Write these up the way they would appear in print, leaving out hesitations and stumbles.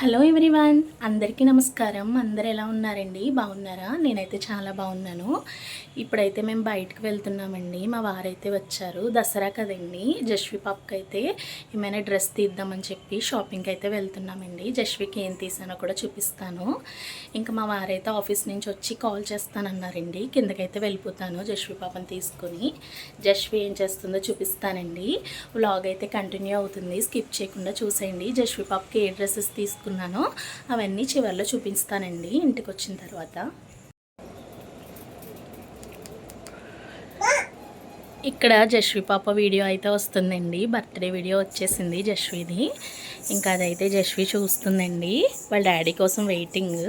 Hello everyone, అందరికీ నమస్కారం. అందరు ఎలా ఉన్నారండి? బాగున్నారా? నేనైతే చాలా బాగున్నాను. ఇప్పుడైతే మేము బయటకు వెళ్తున్నామండి. మా వారైతే వచ్చారు. దసరా కదండి, జస్వి పాపకి అయితే ఏమైనా డ్రెస్ తీద్దామని చెప్పి షాపింగ్కి అయితే వెళ్తున్నామండి. జస్వికి ఏం తీసానో కూడా చూపిస్తాను. ఇంకా మా వారైతే ఆఫీస్ నుంచి వచ్చి కాల్ చేస్తానన్నారండి. కిందకైతే వెళ్ళిపోతాను జస్వి పాపని తీసుకొని. జస్వి ఏం చేస్తుందో చూపిస్తానండి. వ్లాగ్ అయితే కంటిన్యూ అవుతుంది, స్కిప్ చేయకుండా చూసేయండి. జస్వి పాపకి ఏ డ్రెస్సెస్ తీసుకున్నానో అవన్నీ చివరిలో చూపిస్తానండి ఇంటికి వచ్చిన తర్వాత. ఇక్కడ జస్వి పాప వీడియో అయితే వస్తుందండి. బర్త్డే వీడియో వచ్చేసింది జస్విది. ఇంకా అదైతే జస్వి చూస్తుందండి. వాళ్ళ డాడీ కోసం వెయిటింగ్.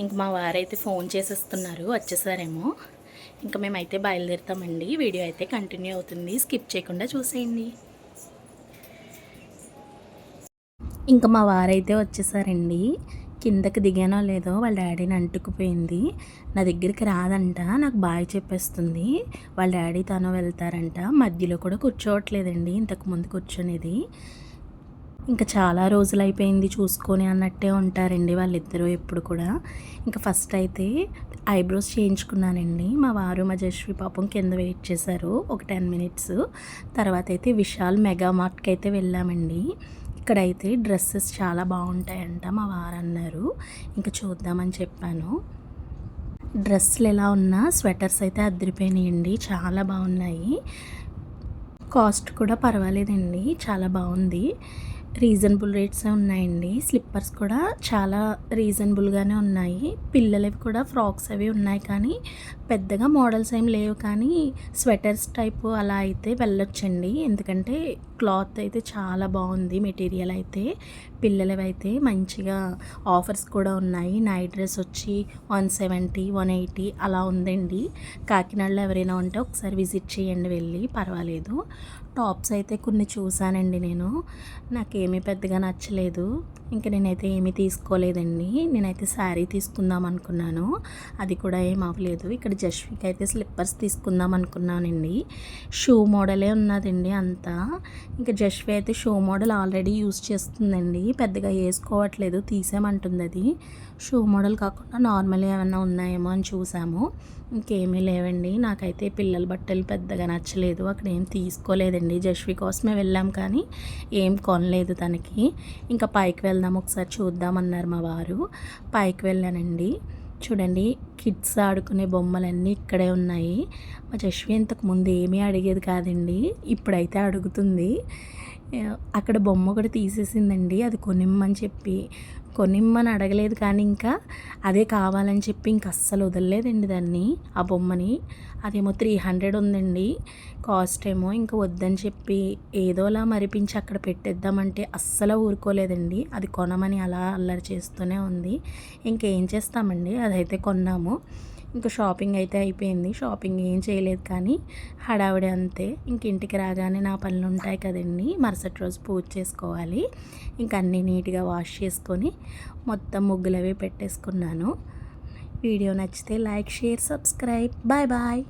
ఇంక మా వారైతే ఫోన్ చేసేస్తున్నారు, వచ్చేసారేమో. ఇంకా మేమైతే బయలుదేరుతామండి. వీడియో అయితే కంటిన్యూ అవుతుంది, స్కిప్ చేయకుండా చూసేయండి. ఇంకా మా వారైతే వచ్చేసారండి. కిందకి దిగానో లేదో వాళ్ళ డాడీని అంటుకుపోయింది. నా దగ్గరికి రాదంట, నాకు బాయ్ చెప్పేస్తుంది. వాళ్ళ డాడీ తను వెళ్తారంట. మధ్యలో కూడా కూర్చోవట్లేదండి, ఇంతకుముందు కూర్చొనేది. ఇంకా చాలా రోజులు అయిపోయింది చూసుకొని అన్నట్టే ఉంటారండి వాళ్ళిద్దరూ ఎప్పుడు కూడా. ఇంకా ఫస్ట్ అయితే ఐబ్రోస్ చేయించుకున్నానండి. మా వారు మా జస్వి పాపం కింద వెయిట్ చేశారు ఒక 10 మినిట్స్. తర్వాత అయితే విశాల్ మెగా మార్ట్కి అయితే వెళ్ళామండి. ఇక్కడైతే డ్రెస్సెస్ చాలా బాగుంటాయంట మా వారు అన్నారు. ఇంకా చూద్దామని చెప్పాను. డ్రెస్సులు ఎలా ఉన్నా స్వెటర్స్ అయితే అదిరిపోయినాయండి, చాలా బాగున్నాయి. కాస్ట్ కూడా పర్వాలేదండి, చాలా బాగుంది. రీజనబుల్ రేట్సే ఉన్నాయండి. స్లిప్పర్స్ కూడా చాలా రీజనబుల్గానే ఉన్నాయి. పిల్లలవి కూడా ఫ్రాక్స్ అవి ఉన్నాయి, కానీ పెద్దగా మోడల్స్ ఏం లేవు. కానీ స్వెటర్స్ టైపు అలా అయితే వెళ్ళొచ్చండి, ఎందుకంటే క్లాత్ అయితే చాలా బాగుంది. మెటీరియల్ అయితే పిల్లలవి అయితే మంచిగా ఆఫర్స్ కూడా ఉన్నాయి. నైట్ డ్రెస్ వచ్చి 170, 180 అలా ఉందండి. కాకినాడలో ఎవరైనా ఉంటే ఒకసారి విజిట్ చేయండి వెళ్ళి, పర్వాలేదు. టాప్స్ అయితే కొన్ని చూసానండి నేను, నాకేమీ పెద్దగా నచ్చలేదు. ఇంకా నేనైతే ఏమీ తీసుకోలేదండి. నేనైతే శారీ తీసుకుందాం అనుకున్నాను, అది కూడా ఏం అవ్వలేదు. ఇక్కడ జస్వికి అయితే స్లిప్పర్స్ తీసుకుందాం అనుకున్నానండి. షూ మోడలే ఉన్నదండి అంతా. ఇంకా జస్వి అయితే షూ మోడల్ ఆల్రెడీ యూజ్ చేస్తుందండి, పెద్దగా వేసుకోవట్లేదు, తీసేయమంటుంది. అది షూ మోడల్ కాకుండా నార్మల్ ఏమన్నా ఉన్నాయేమో అని చూసాము. ఇంకేమీ లేవండి. నాకైతే పిల్లల బట్టలు పెద్దగా నచ్చలేదు, అక్కడ ఏం తీసుకోలేదండి. జస్వి కోసమే వెళ్ళాం కానీ ఏం కొనలేదు తనకి. ఇంకా పైకి వెళ్దాం ఒకసారి చూద్దామన్నారు మా వారు. పైకి వెళ్ళానండి. చూడండి, కిడ్స్ ఆడుకునే బొమ్మలన్నీ ఇక్కడే ఉన్నాయి. మా జస్వి ఇంతకు ముందు ఏమీ అడిగేది కాదండి, ఇప్పుడైతే అడుగుతుంది. అక్కడ బొమ్మ కూడా తీసేసిందండి, అది కొనిమ్మని చెప్పి. కొనిమ్మని అడగలేదు కానీ ఇంకా అదే కావాలని చెప్పి ఇంక అస్సలు వదలలేదండి దాన్ని, ఆ బొమ్మని. అదేమో 300 ఉందండి కాస్ట్ ఏమో. ఇంకా వద్దని చెప్పి ఏదోలా మరిపించి అక్కడ పెట్టేద్దామంటే అస్సలు ఊరుకోలేదండి. అది కొనమని అలా అల్లరి చేస్తూనే ఉంది. ఇంకేం చేస్తామండి, అదైతే కొన్నాము. ఇంకా షాపింగ్ అయితే అయిపోయింది. షాపింగ్ ఏం చేయలేదు కానీ హడావిడి అంతే. ఇంక ఇంటికి రాగానే నా పనులు ఉంటాయి కదండి, మరుసటి రోజు పూజ చేసుకోవాలి. ఇంక అన్నీ నీట్గా వాష్ చేసుకొని మొత్తం ముగ్గులు అవి పెట్టేసుకున్నాను. వీడియో నచ్చితే like, share, subscribe. Bye bye.